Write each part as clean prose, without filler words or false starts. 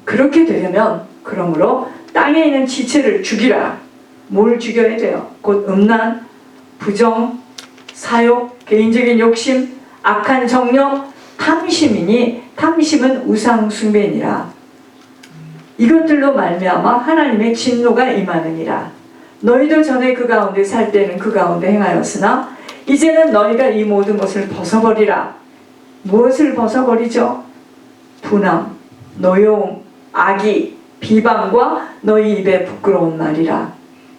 그렇게 되려면 그러므로 땅에 있는 지체를 죽이라. 뭘 죽여야 돼요? 곧 음란, 부정, 사욕, 개인적인 욕심, 악한 정력, 탐심이니 탐심은 우상 숭배니라. 이것들로 말미암아 하나님의 진노가 임하느니라. 너희도 전에 그 가운데 살 때는 그 가운데 행하였으나 이제는 너희가 이 모든 것을 벗어버리라. 무엇을 벗어버리죠? 분함, 노여움, 악의, 비방과 너희 입에 부끄러운 말이라.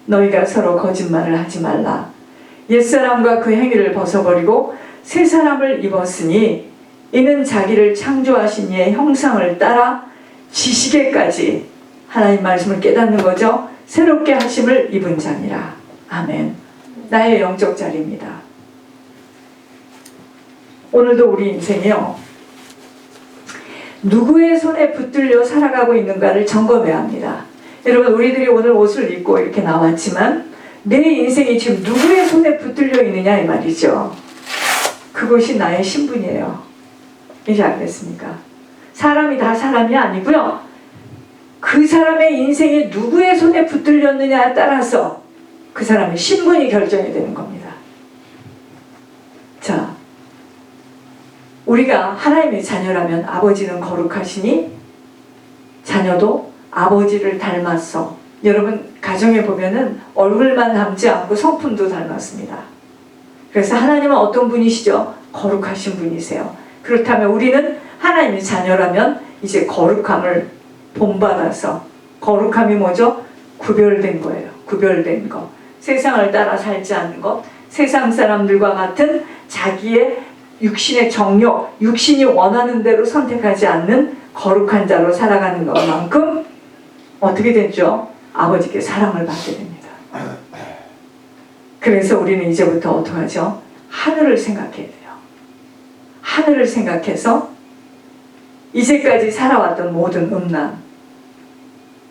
너희가 서로 거짓말을 하지 말라. 옛사람과 그 행위를 벗어버리고 새 사람을 입었으니 이는 자기를 창조하신 이의 형상을 따라 지식에까지, 하나님 말씀을 깨닫는 거죠. 새롭게 하심을 입은 자니라. 아멘. 나의 영적 자리입니다. 오늘도 우리 인생이요, 누구의 손에 붙들려 살아가고 있는가를 점검해야 합니다. 여러분, 우리들이 오늘 옷을 입고 이렇게 나왔지만 내 인생이 지금 누구의 손에 붙들려 있느냐 이 말이죠. 그것이 나의 신분이에요. 이제 알겠습니까? 사람이 다 사람이 아니고요, 그 사람의 인생이 누구의 손에 붙들렸느냐에 따라서 그 사람의 신분이 결정이 되는 겁니다. 자, 우리가 하나님의 자녀라면 아버지는 거룩하시니 자녀도 아버지를 닮았어. 여러분, 가정에 보면은 얼굴만 닮지 않고 성품도 닮았습니다. 그래서 하나님은 어떤 분이시죠? 거룩하신 분이세요. 그렇다면 우리는 하나님의 자녀라면 이제 거룩함을 본받아서, 거룩함이 뭐죠? 구별된 거예요. 구별된 것. 세상을 따라 살지 않는 것, 세상 사람들과 같은 자기의 육신의 정욕, 육신이 원하는 대로 선택하지 않는 거룩한 자로 살아가는 것만큼 어떻게 되죠? 아버지께 사랑을 받게 됩니다. 그래서 우리는 이제부터 어떻게 하죠? 하늘을 생각해야 돼요. 하늘을 생각해서 이제까지 살아왔던 모든 음란,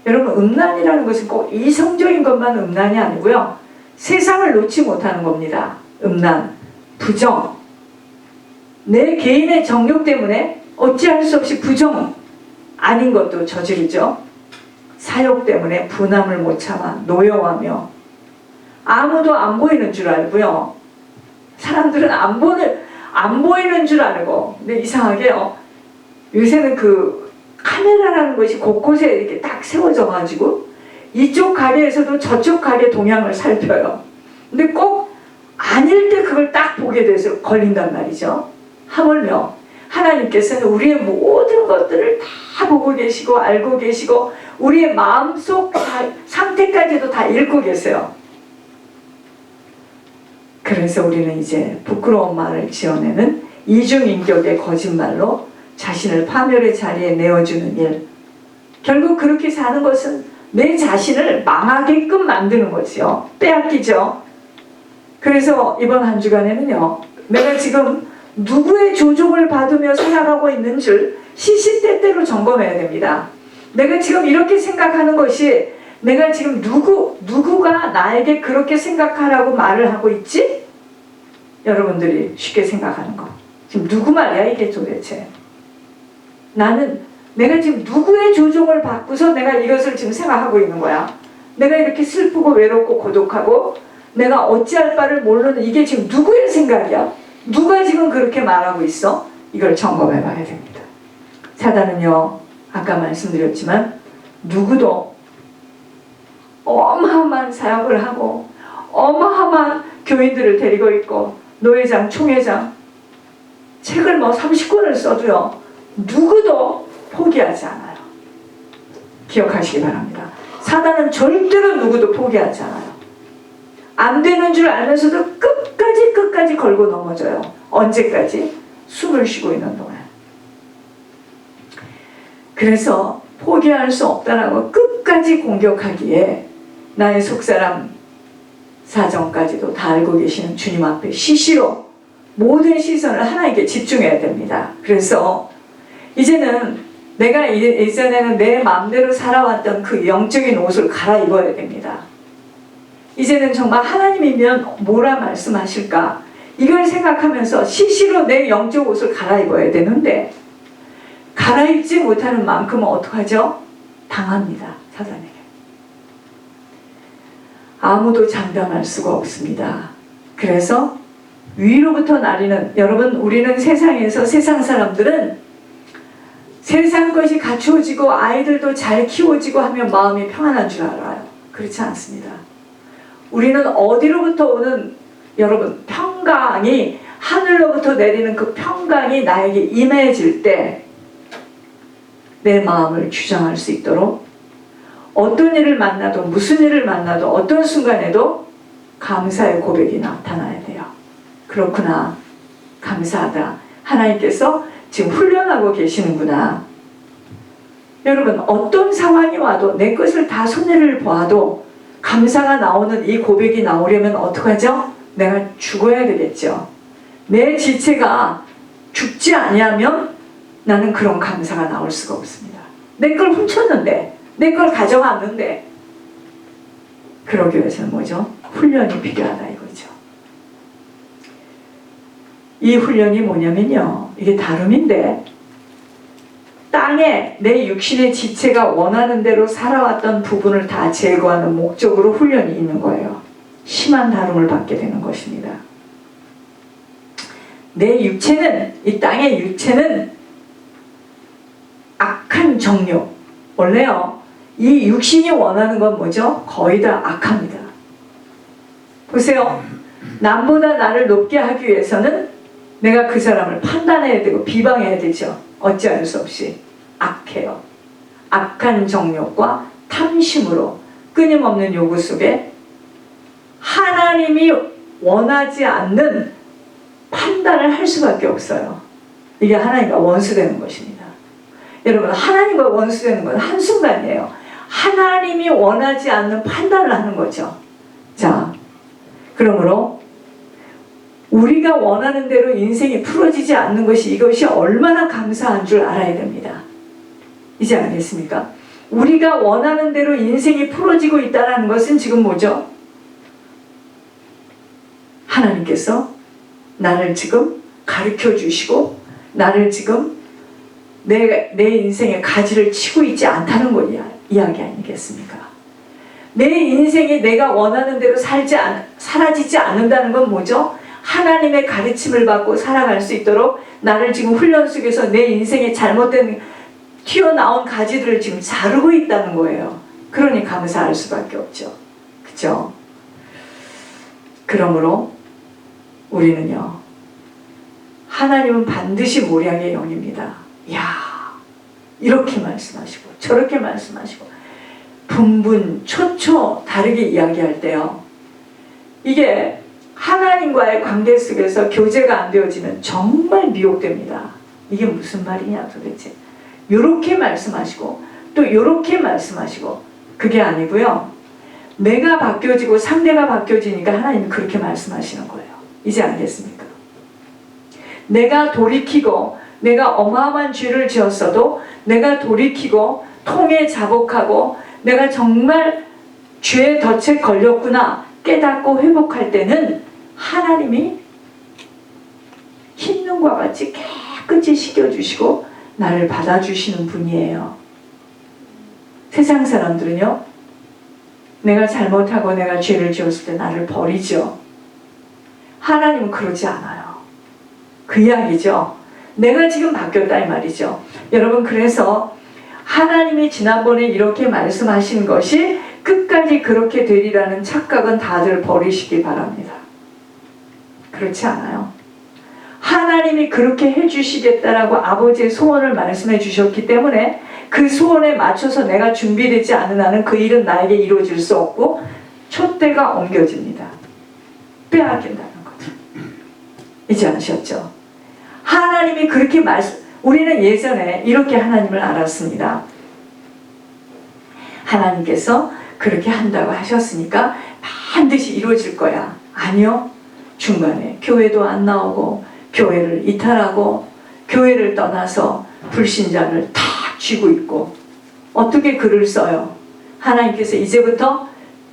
여러분, 음란이라는 것은 꼭 이성적인 것만 음란이 아니고요, 세상을 놓지 못하는 겁니다. 음란, 부정, 내 개인의 정욕 때문에 어찌할 수 없이 부정 아닌 것도 저지르죠. 사욕 때문에 분함을 못 참아 노여워하며, 아무도 안 보이는 줄 알고요, 사람들은 안 보이는 줄 알고, 근데 이상하게요, 요새는 그 카메라라는 것이 곳곳에 이렇게 딱 세워져 가지고 이쪽 가게에서도 저쪽 가게 동향을 살펴요. 근데 꼭 아닐 때 그걸 딱 보게 돼서 걸린단 말이죠. 하물며 하나님께서는 우리의 모든 것들을 다 보고 계시고 알고 계시고 우리의 마음속 상태까지도 다 읽고 계세요. 그래서 우리는 이제 부끄러운 말을 지어내는 이중인격의 거짓말로 자신을 파멸의 자리에 내어주는 일, 결국 그렇게 사는 것은 내 자신을 망하게끔 만드는 거지요. 빼앗기죠. 그래서 이번 한 주간에는요, 내가 지금 누구의 조종을 받으며 살아가고 있는 줄 시시때때로 점검해야 됩니다. 내가 지금 이렇게 생각하는 것이 내가 지금 누구가 나에게 그렇게 생각하라고 말을 하고 있지? 여러분들이 쉽게 생각하는 거. 지금 누구 말이야 이게 도대체? 나는 내가 지금 누구의 조종을 받고서 내가 이것을 지금 생각하고 있는 거야. 내가 이렇게 슬프고 외롭고 고독하고 내가 어찌할 바를 모르는 이게 지금 누구의 생각이야? 누가 지금 그렇게 말하고 있어? 이걸 점검해 봐야 됩니다. 사단은요, 아까 말씀드렸지만 누구도 어마어마한 사역을 하고 어마어마한 교인들을 데리고 있고 노회장, 총회장 책을 뭐 30권을 써도요, 누구도 포기하지 않아요. 기억하시기 바랍니다. 사단은 절대로 누구도 포기하지 않아요. 안 되는 줄 알면서도 끝까지 걸고 넘어져요. 언제까지? 숨을 쉬고 있는 동안. 그래서 포기할 수 없다라고 끝까지 공격하기에 나의 속사람 사정까지도 다 알고 계시는 주님 앞에 시시로 모든 시선을 하나님께 집중해야 됩니다. 그래서 이제는 내가 예전에는 내 마음대로 살아왔던 그 영적인 옷을 갈아입어야 됩니다. 이제는 정말 하나님이면 뭐라 말씀하실까? 이걸 생각하면서 시시로 내 영적 옷을 갈아입어야 되는데 갈아입지 못하는 만큼은 어떡하죠? 당합니다. 사단에게. 아무도 장담할 수가 없습니다. 그래서 위로부터 나리는, 여러분, 우리는 세상에서, 세상 사람들은 세상 것이 갖추어지고 아이들도 잘 키워지고 하면 마음이 평안한 줄 알아요. 그렇지 않습니다. 우리는 어디로부터 오는, 여러분, 평강이, 하늘로부터 내리는 그 평강이 나에게 임해질 때 내 마음을 주장할 수 있도록, 어떤 일을 만나도, 무슨 일을 만나도, 어떤 순간에도 감사의 고백이 나타나야 돼요. 그렇구나, 감사하다, 하나님께서 지금 훈련하고 계시는구나. 여러분, 어떤 상황이 와도, 내 것을 다 손해를 보아도 감사가 나오는 이 고백이 나오려면 어떡하죠? 내가 죽어야 되겠죠. 내 지체가 죽지 아니하면 나는 그런 감사가 나올 수가 없습니다. 내 걸 훔쳤는데, 내 걸 가져갔는데. 그러기 위해서는 뭐죠? 훈련이 필요하다 이거죠. 이 훈련이 뭐냐면요, 이게 다름인데, 땅에 내 육신의 지체가 원하는 대로 살아왔던 부분을 다 제거하는 목적으로 훈련이 있는 거예요. 심한 다름을 받게 되는 것입니다. 내 육체는, 이 땅의 육체는 악한 정욕, 원래요, 이 육신이 원하는 건 뭐죠? 거의 다 악합니다. 보세요. 남보다 나를 높게 하기 위해서는 내가 그 사람을 판단해야 되고 비방해야 되죠. 어찌할 수 없이 악해요. 악한 정욕과 탐심으로 끊임없는 요구 속에 하나님이 원하지 않는 판단을 할 수밖에 없어요. 이게 하나님과 원수되는 것입니다. 여러분, 하나님과 원수되는 건 한순간이에요. 하나님이 원하지 않는 판단을 하는 거죠. 자, 그러므로 우리가 원하는 대로 인생이 풀어지지 않는 것이, 이것이 얼마나 감사한 줄 알아야 됩니다. 이제 알겠습니까? 우리가 원하는 대로 인생이 풀어지고 있다는 것은 지금 뭐죠? 하나님께서 나를 지금 가르쳐 주시고, 나를 지금 내 인생의 가지를 치고 있지 않다는 걸 이야기 아니겠습니까? 내 인생이 내가 원하는 대로 사라지지 않는다는 건 뭐죠? 하나님의 가르침을 받고 살아갈 수 있도록 나를 지금 훈련 속에서 내 인생의 잘못된 튀어나온 가지들을 지금 자르고 있다는 거예요. 그러니 감사할 수밖에 없죠. 그렇죠? 그러므로 우리는요, 하나님은 반드시 모략의 영입니다. 이야, 이렇게 말씀하시고 저렇게 말씀하시고 분분 초초 다르게 이야기할 때요, 이게 하나님과의 관계 속에서 교제가 안 되어지면 정말 미혹됩니다. 이게 무슨 말이냐 도대체. 요렇게 말씀하시고 또 요렇게 말씀하시고, 그게 아니고요, 내가 바뀌어지고 상대가 바뀌어지니까 하나님이 그렇게 말씀하시는 거예요. 이제 알겠습니까? 내가 돌이키고, 내가 어마어마한 죄를 지었어도 내가 돌이키고 통에 자복하고 내가 정말 죄의 덫에 걸렸구나 깨닫고 회복할 때는 하나님이 흰눈과 같이 깨끗이 씻겨주시고 나를 받아주시는 분이에요. 세상 사람들은요, 내가 잘못하고 내가 죄를 지었을 때 나를 버리죠. 하나님은 그러지 않아요. 그 이야기죠. 내가 지금 바뀌었다 이 말이죠. 여러분, 그래서 하나님이 지난번에 이렇게 말씀하신 것이 끝까지 그렇게 되리라는 착각은 다들 버리시기 바랍니다. 그렇지 않아요. 하나님이 그렇게 해주시겠다라고 아버지의 소원을 말씀해 주셨기 때문에 그 소원에 맞춰서 내가 준비되지 않은 한은 그 일은 나에게 이루어질 수 없고 촛대가 옮겨집니다. 빼앗긴다는 거죠. 이제 아셨죠? 하나님이 그렇게 우리는 예전에 이렇게 하나님을 알았습니다. 하나님께서 그렇게 한다고 하셨으니까 반드시 이루어질 거야. 아니요. 중간에 교회도 안 나오고 교회를 이탈하고 교회를 떠나서 불신자를 다 쥐고 있고, 어떻게 글을 써요? 하나님께서 이제부터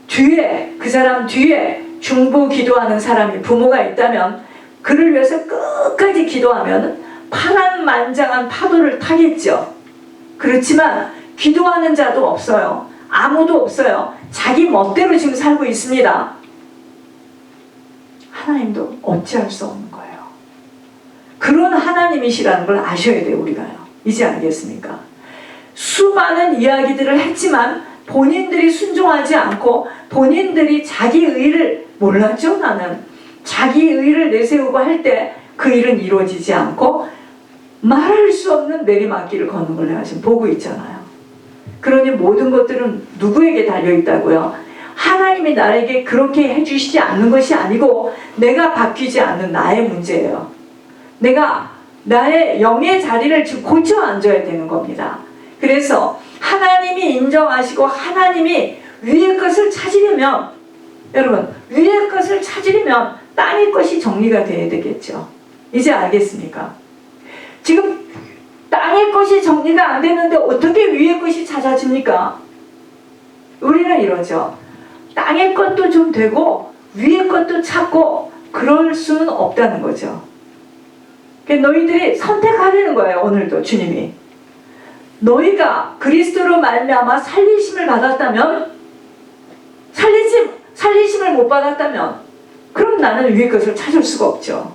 뒤에, 그 사람 뒤에 중보 기도하는 사람이 부모가 있다면 그를 위해서 끝까지 기도하면 파란만장한 파도를 타겠죠. 그렇지만 기도하는 자도 없어요. 아무도 없어요. 자기 멋대로 지금 살고 있습니다. 하나님도 어찌할 수 없는 거예요. 그런 하나님이시라는 걸 아셔야 돼요, 우리가요. 이제 알겠습니까? 수많은 이야기들을 했지만 본인들이 순종하지 않고 본인들이 자기 의를 몰랐죠. 나는 자기 의를 내세우고 할 때 그 일은 이루어지지 않고 말할 수 없는 내리막길을 걷는 걸 내가 지금 보고 있잖아요. 그러니 모든 것들은 누구에게 달려있다고요? 하나님이 나에게 그렇게 해주시지 않는 것이 아니고 내가 바뀌지 않는 나의 문제예요. 내가 나의 영의 자리를 지금 고쳐 앉아야 되는 겁니다. 그래서 하나님이 인정하시고 하나님이 위의 것을 찾으려면, 여러분, 위의 것을 찾으려면 땅의 것이 정리가 돼야 되겠죠. 이제 알겠습니까? 지금 땅의 것이 정리가 안 되는데 어떻게 위의 것이 찾아집니까? 우리는 이러죠. 땅의 것도 좀 되고 위의 것도 찾고 그럴 수는 없다는 거죠. 너희들이 선택하려는 거예요. 오늘도 주님이 너희가 그리스도로 말미암아 살리심을 받았다면, 살리심을 못 받았다면 그럼 나는 위의 것을 찾을 수가 없죠.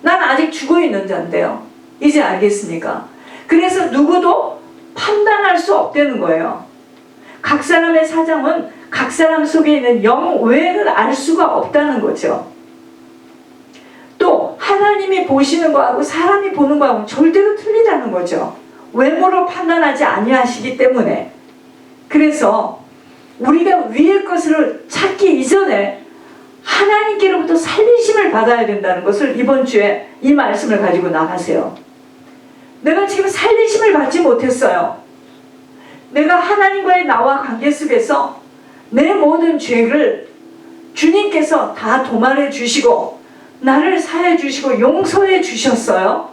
난 아직 죽어있는 자인데요. 이제 알겠습니까? 그래서 누구도 판단할 수 없다는 거예요. 각 사람의 사정은 각 사람 속에 있는 영 외에는 알 수가 없다는 거죠. 또 하나님이 보시는 거하고 사람이 보는 거하고는 절대로 틀리다는 거죠. 외모로 판단하지 아니하시기 때문에. 그래서 우리가 위의 것을 찾기 이전에 하나님께로부터 살리심을 받아야 된다는 것을 이번 주에 이 말씀을 가지고 나가세요. 내가 지금 살리심을 받지 못했어요. 내가 하나님과의 나와 관계 속에서 내 모든 죄를 주님께서 다 도말해 주시고 나를 사해 주시고 용서해 주셨어요.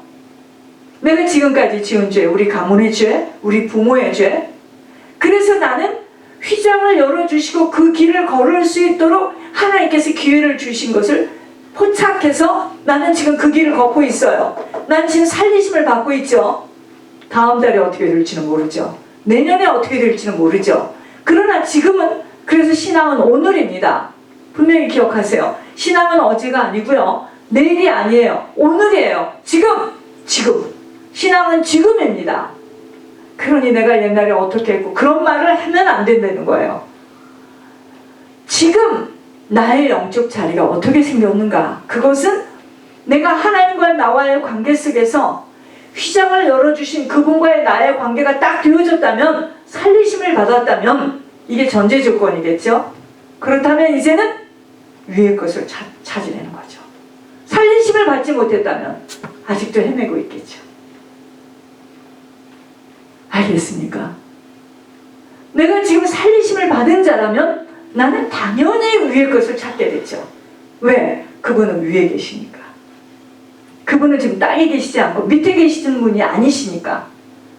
내가 지금까지 지은 죄, 우리 가문의 죄, 우리 부모의 죄. 그래서 나는 휘장을 열어주시고 그 길을 걸을 수 있도록 하나님께서 기회를 주신 것을 포착해서 나는 지금 그 길을 걷고 있어요. 난 지금 살리심을 받고 있죠. 다음 달에 어떻게 될지는 모르죠. 내년에 어떻게 될지는 모르죠. 그러나 지금은, 그래서 신앙은 오늘입니다. 분명히 기억하세요. 신앙은 어제가 아니고요. 내일이 아니에요. 오늘이에요. 지금. 신앙은 지금입니다. 그러니 내가 옛날에 어떻게 했고 그런 말을 하면 안 된다는 거예요. 지금 나의 영적 자리가 어떻게 생겼는가? 그것은 내가 하나님과 나와의 관계 속에서 휘장을 열어주신 그분과의 나의 관계가 딱 되어졌다면, 살리심을 받았다면 이게 전제 조건이겠죠. 그렇다면 이제는 위의 것을 찾으려는 거죠. 살리심을 받지 못했다면 아직도 헤매고 있겠죠. 알겠습니까? 내가 지금 살리심을 받은 자라면 나는 당연히 위의 것을 찾게 됐죠. 왜? 그분은 위에 계시니까. 그분은 지금 땅에 계시지 않고 밑에 계시는 분이 아니시니까.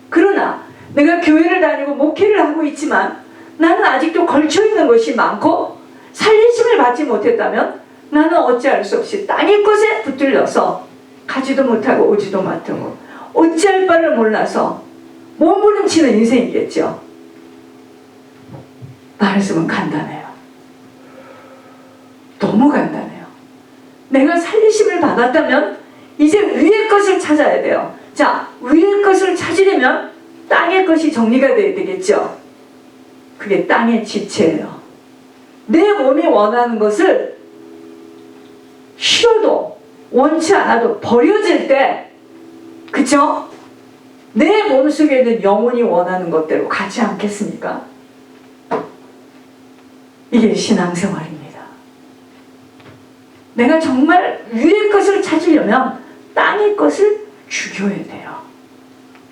그러나 내가 교회를 다니고 목회를 하고 있지만 나는 아직도 걸쳐있는 것이 많고 살리심을 받지 못했다면 나는 어찌할 수 없이 땅의 것에 붙들려서 가지도 못하고 오지도 못하고 어찌할 바를 몰라서 몸부림치는 인생이겠죠. 말씀은 간단해요. 너무 간단해요. 내가 살리심을 받았다면 이제 위의 것을 찾아야 돼요. 자, 위의 것을 찾으려면 땅의 것이 정리가 돼야 되겠죠. 그게 땅의 지체예요. 내 몸이 원하는 것을 싫어도 원치 않아도 버려질 때, 그쵸? 내 몸속에 있는 영혼이 원하는 것대로 가지 않겠습니까? 이게 신앙생활입니다. 내가 정말 위의 것을 찾으려면 땅의 것을 죽여야 돼요.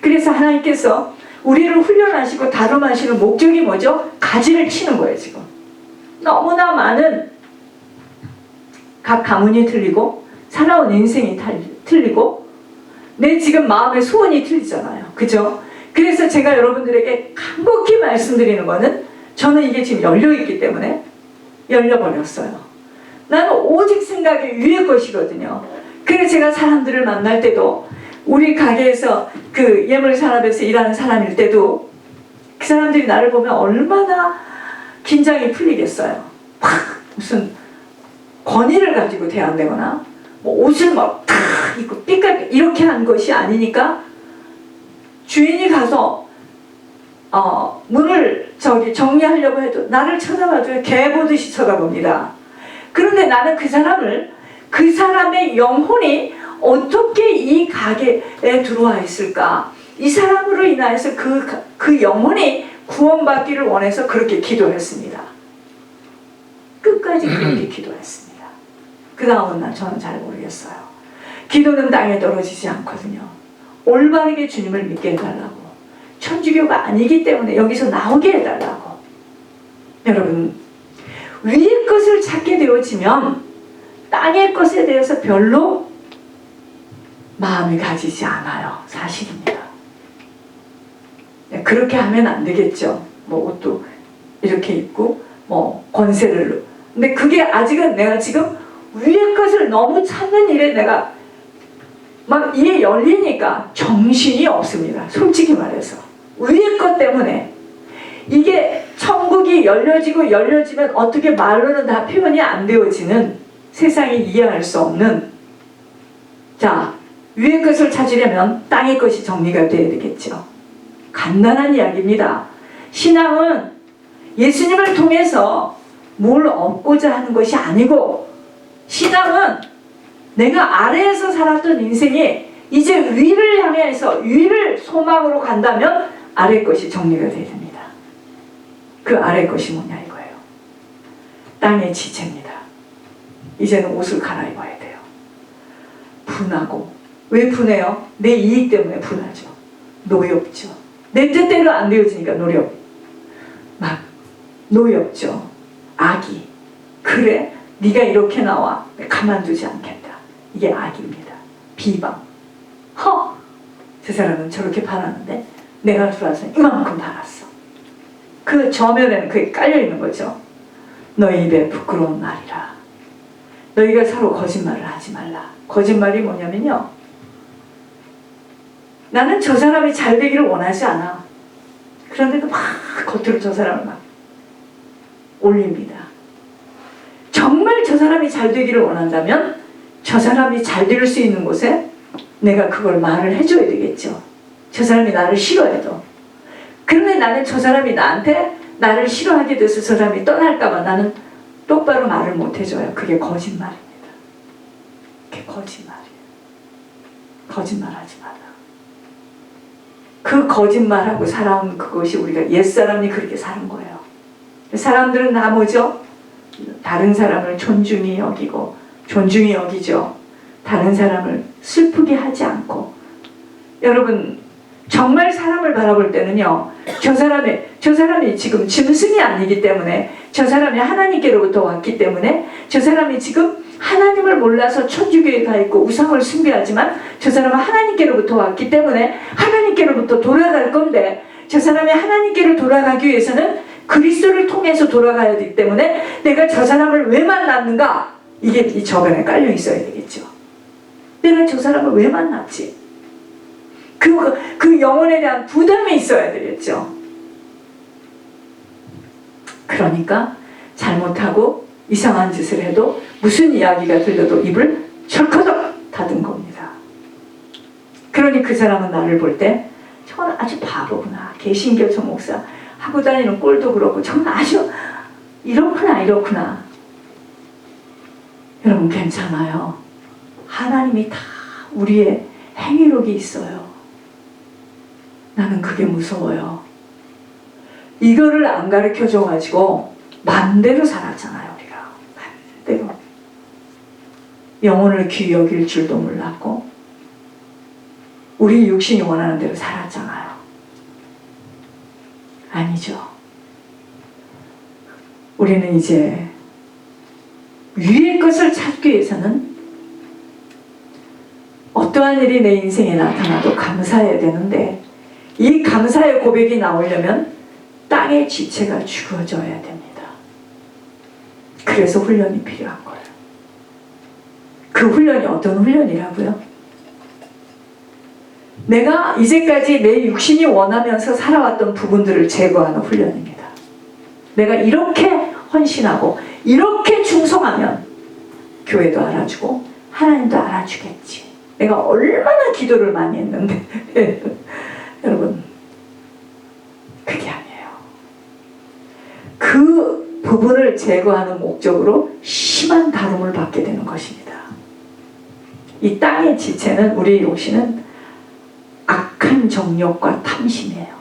그래서 하나님께서 우리를 훈련하시고 다름하시는 목적이 뭐죠? 가지를 치는 거예요. 지금 너무나 많은 각 가문이 틀리고 살아온 인생이 틀리고 내 지금 마음의 소원이 틀리잖아요. 그죠? 그래서 제가 여러분들에게 간곡히 말씀드리는 거는, 저는 이게 지금 열려있기 때문에 열려버렸어요. 나는 오직 생각이 위의 것이거든요. 그래서 제가 사람들을 만날 때도, 우리 가게에서 그 예물산업에서 일하는 사람일 때도 그 사람들이 나를 보면 얼마나 긴장이 풀리겠어요. 막 무슨 권위를 가지고 대한다거나 뭐 옷을 막 탁 입고 삐까삐 이렇게 한 것이 아니니까 주인이 가서 문을 정리하려고 해도 나를 쳐다봐줘요. 개 보듯이 쳐다봅니다. 그런데 나는 그 사람의 영혼이 어떻게 이 가게에 들어와 있을까? 이 사람으로 인하여서 그 영혼이 구원받기를 원해서 그렇게 기도했습니다. 끝까지 그렇게 기도했습니다. 그 다음은 저는 잘 모르겠어요. 기도는 땅에 떨어지지 않거든요. 올바르게 주님을 믿게 해달라고. 천주교가 아니기 때문에 여기서 나오게 해달라고. 여러분, 위의 것을 찾게 되어지면 땅의 것에 대해서 별로 마음이 가지지 않아요. 사실입니다. 그렇게 하면 안 되겠죠. 뭐 옷도 이렇게 입고 뭐 권세를. 근데 그게 아직은 내가 지금 위의 것을 너무 찾는 일에 내가 막 이에 열리니까 정신이 없습니다. 솔직히 말해서. 위의 것 때문에. 이게 천국이 열려지면 어떻게 말로는 다 표현이 안 되어지는 세상이 이해할 수 없는. 자, 위의 것을 찾으려면 땅의 것이 정리가 돼야 되겠죠. 간단한 이야기입니다. 신앙은 예수님을 통해서 뭘 얻고자 하는 것이 아니고, 신앙은 내가 아래에서 살았던 인생이 이제 위를 향해서 위를 소망으로 간다면 아래 것이 정리가 돼야 됩니다. 그 아래 것이 뭐냐 이거예요. 땅의 지체입니다. 이제는 옷을 갈아입어야 돼요. 분하고. 왜 분해요? 내 이익 때문에 분하죠. 노엽죠. 내 뜻대로 안 되어지니까 노엽죠. 악이. 그래? 네가 이렇게 나와. 가만두지 않겠다. 이게 악입니다. 비방. 저 사람은 저렇게 바랐는데 내가 들어와서 이만큼 바랐어. 그 저면에는 그게 깔려있는 거죠. 너희 입에 부끄러운 말이라. 너희가 서로 거짓말을 하지 말라. 거짓말이 뭐냐면요, 나는 저 사람이 잘 되기를 원하지 않아. 그런데도 막 겉으로 저 사람을 막 올립니다. 정말 저 사람이 잘 되기를 원한다면 저 사람이 잘 될 수 있는 곳에 내가 그걸 말을 해줘야 되겠죠. 저 사람이 나를 싫어해도. 그런데 나는 저 사람이 나를 싫어하게 돼서 저 사람이 떠날까봐 나는 똑바로 말을 못 해줘요. 그게 거짓말입니다. 그게 거짓말이에요. 거짓말하지 마라. 그 거짓말하고 살아온 그것이 우리가 옛사람이 그렇게 사는 거예요. 사람들은 다 뭐죠? 다른 사람을 존중히 여기죠. 다른 사람을 슬프게 하지 않고. 여러분, 정말 사람을 바라볼 때는요, 저 사람이 지금 짐승이 아니기 때문에, 저 사람이 하나님께로부터 왔기 때문에, 저 사람이 지금 하나님을 몰라서 천주교에 가 있고 우상을 숭배하지만 저 사람은 하나님께로부터 왔기 때문에 하나님께로부터 돌아갈 건데, 저 사람이 하나님께로 돌아가기 위해서는 그리스도를 통해서 돌아가야 되기 때문에 내가 저 사람을 왜 만났는가? 이게 이 저변에 깔려 있어야 되겠죠. 내가 저 사람을 왜 만났지? 그 영혼에 대한 부담이 있어야 되겠죠. 그러니까 잘못하고 이상한 짓을 해도 무슨 이야기가 들려도 입을 철커덕 닫은 겁니다. 그러니 그 사람은 나를 볼 때 저건 아주 바보구나. 개신교 저 목사 하고 다니는 꼴도 그렇고 저건 아주 이렇구나. 여러분, 괜찮아요. 하나님이 다 우리의 행위록이 있어요. 나는 그게 무서워요. 이거를 안 가르쳐줘가지고 맘대로 살았잖아요. 우리가 맘대로 영혼을 귀히 여길 줄도 몰랐고 우리 육신이 원하는 대로 살았잖아요. 아니죠. 우리는 이제 위의 것을 찾기 위해서는 어떠한 일이 내 인생에 나타나도 감사해야 되는데, 이 감사의 고백이 나오려면 땅의 지체가 죽어져야 됩니다. 그래서 훈련이 필요한 거예요. 그 훈련이 어떤 훈련이라고요? 내가 이제까지 내 육신이 원하면서 살아왔던 부분들을 제거하는 훈련입니다. 내가 이렇게 헌신하고 이렇게 충성하면 교회도 알아주고 하나님도 알아주겠지. 내가 얼마나 기도를 많이 했는데 여러분, 그게 아니에요. 그 부분을 제거하는 목적으로 심한 다름을 받게 되는 것입니다. 이 땅의 지체는, 우리의 욕심은 악한 정욕과 탐심이에요.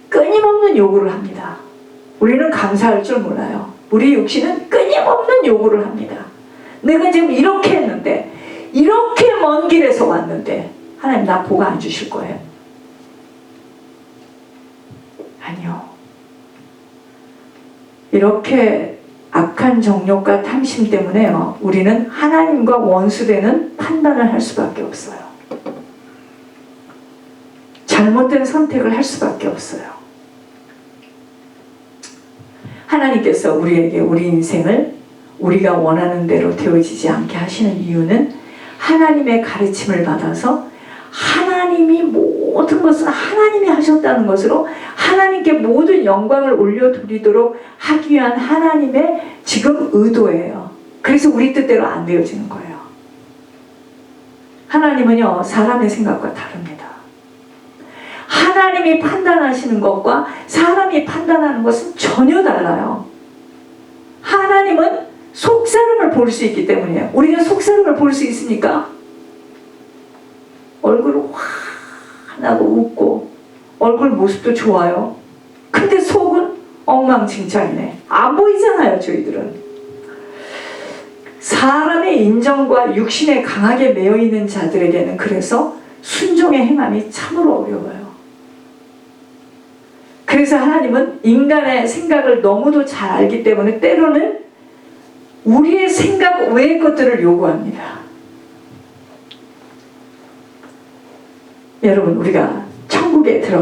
끊임없는 요구를 합니다. 우리는 감사할 줄 몰라요. 우리 육신은 끊임없는 요구를 합니다. 내가 지금 이렇게 했는데, 이렇게 먼 길에서 왔는데 하나님 나 복 안 주실 거예요? 아니요. 이렇게 악한 정욕과 탐심 때문에요, 우리는 하나님과 원수되는 판단을 할 수밖에 없어요. 잘못된 선택을 할 수밖에 없어요. 하나님께서 우리에게 우리 인생을 우리가 원하는 대로 되어지지 않게 하시는 이유는 하나님의 가르침을 받아서 하나님이 모든 것은 하나님이 하셨다는 것으로 하나님께 모든 영광을 올려드리도록 하기 위한 하나님의 지금 의도예요. 그래서 우리 뜻대로 안 되어지는 거예요. 하나님은요, 사람의 생각과 다릅니다. 하나님이 판단하시는 것과 사람이 판단하는 것은 전혀 달라요. 하나님은 속사람을 볼 수 있기 때문이에요. 우리가 속사람을 볼 수 있습니까? 얼굴은 환하고 웃고 얼굴 모습도 좋아요. 근데 속은 엉망진창이네. 안 보이잖아요, 저희들은. 사람의 인정과 육신에 강하게 매여 있는 자들에게는 그래서 순종의 행함이 참으로 어려워요. 그래서 하나님은 인간의 생각을 너무도 잘 알기 때문에 때로는 우리의 생각 외의 것들을 요구합니다. 여러분, 우리가 천국에 들어